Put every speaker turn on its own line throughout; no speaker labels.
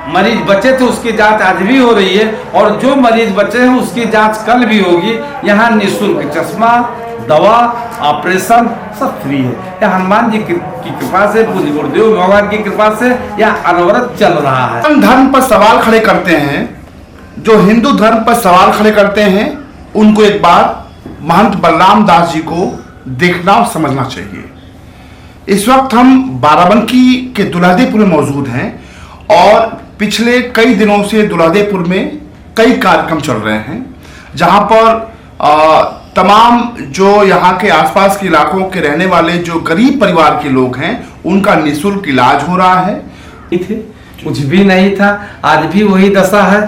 मरीज बचे थे उसकी जांच आज भी हो रही है, और जो मरीज बचे हैं उसकी जांच कल भी होगी। यहाँ निःशुल्क चश्मा, दवा, ऑपरेशन सब फ्री है। यह हनुमान जी की कृपा से, पूज्य गुरुदेव भगवान की कृपा से यह अनवरत चल रहा है।
धर्म पर सवाल खड़े करते हैं, जो हिंदू धर्म पर सवाल खड़े करते हैं, उनको एक बार महंत बलराम दास जी को देखना और समझना चाहिए। इस वक्त हम बाराबंकी के दुल्हादेपुर में मौजूद हैं और पिछले कई दिनों से दुल्हादेपुर में कई कार्यक्रम चल रहे हैं, जहां पर तमाम जो यहाँ के आसपास के इलाकों के रहने वाले जो गरीब परिवार के लोग हैं उनका निःशुल्क इलाज हो रहा है।
कुछ भी नहीं था, आज भी वही दशा है।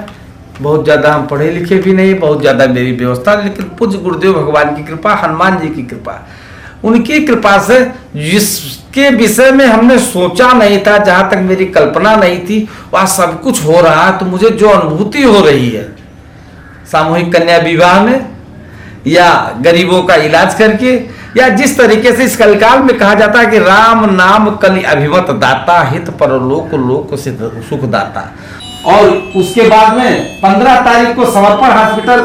बहुत ज़्यादा हम पढ़े लिखे भी नहीं, बहुत ज़्यादा मेरी व्यवस्था, लेकिन पूज्य गुरुदेव भगवान की कृपा, हनुमान जी की कृपा, उनकी कृपा से जिसके विषय में हमने सोचा नहीं था, जहाँ तक मेरी कल्पना नहीं थी, वह सब कुछ हो रहा है। तो मुझे जो अनुभूति हो रही है सामूहिक कन्या विवाह में, या गरीबों का इलाज करके, या जिस तरीके से इस कलिकाल में कहा जाता है कि राम नाम कलि अभिमत दाता, हित परलोक लोक सुख दाता। और उसके बाद में 15 तारीख को समर्पण हॉस्पिटल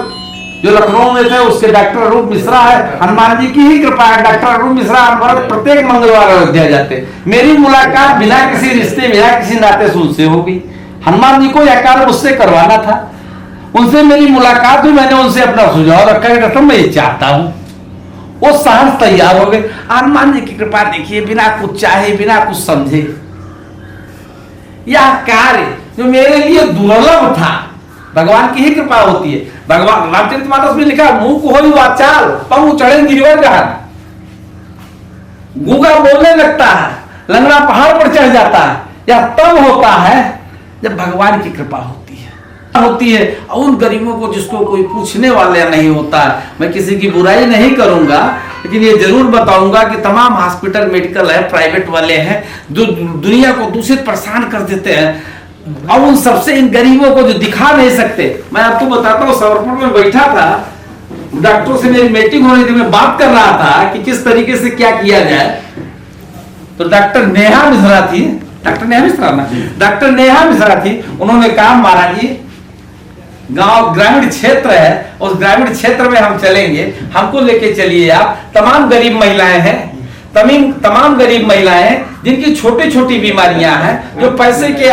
जो लखनऊ में थे, उसके डॉक्टर अरूप मिश्रा है, हनुमान जी की ही कृपा है। डॉक्टर अरूप मिश्रा अनवरत प्रत्येक मंगलवार अयोध्या जाते। मेरी मुलाकात बिना किसी रिश्ते, बिना किसी नाते से उनसे हो गई। हनुमान जी को यह कार्य मुझसे करवाना था, उनसे मेरी मुलाकात हुई। मैंने उनसे अपना सुझाव रखा कि डॉक्टर मैं ये चाहता हूँ, वो सहज तैयार हो गए। हनुमान जी की कृपा देखिए, बिना कुछ चाहे, बिना कुछ समझे, यह कार्य जो मेरे लिए दुर्लभ था, भगवान की ही कृपा होती है। भगवान रामचरितमानस में लिखा, मुंह को होई वाचाल पहु चढ़े गिरिवर जहान। गूंगा बोलने लगता है, लंगड़ा पहाड़ पर चढ़ जाता है। यह तब होता है जब भगवान की कृपा होती है। और उन गरीबों को जिसको कोई पूछने वाला नहीं होता है, मैं किसी की बुराई नहीं करूंगा, लेकिन ये जरूर बताऊंगा कि तमाम हॉस्पिटल मेडिकल है, प्राइवेट वाले हैं, जो दुनिया को दूषित परेशान कर देते हैं, और उन सबसे इन गरीबों को जो दिखा नहीं सकते। मैं आपको बताता हूँ, समर्पण में बैठा था, डॉक्टरों से मेरी मीटिंग हो रही थी, मैं बात कर रहा था कि किस तरीके से क्या किया जाए। तो डॉक्टर नेहा मिश्रा थी, डॉक्टर नेहा मिश्रा थी, उन्होंने कहा महाराज जी गांव ग्रामीण क्षेत्र है, उस ग्रामीण क्षेत्र में हम चलेंगे, हमको लेके चलिए आप। तमाम गरीब महिलाएं हैं, तमाम गरीब महिलाएं हैं जिनकी छोटी छोटी बीमारियां हैं, जो पैसे के,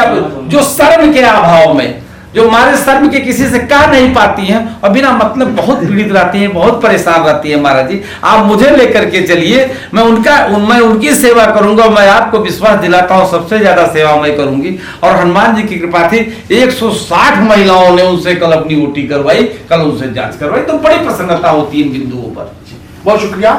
जो शर्म के अभाव में, जो हमारे शर्म के किसी से कह नहीं पाती हैं, और बिना मतलब बहुत पीड़ित रहती हैं, बहुत परेशान रहती हैं। महाराज जी आप मुझे लेकर के चलिए, मैं उनकी सेवा करूंगा। मैं आपको विश्वास दिलाता हूं, सबसे ज्यादा सेवा मैं करूंगी। और हनुमान जी की कृपा थी, 160 महिलाओं ने उनसे कल अपनी ओटी करवाई, कल उनसे जांच करवाई। तो बड़ी प्रसन्नता होती है इन बिंदुओं पर।
बहुत शुक्रिया।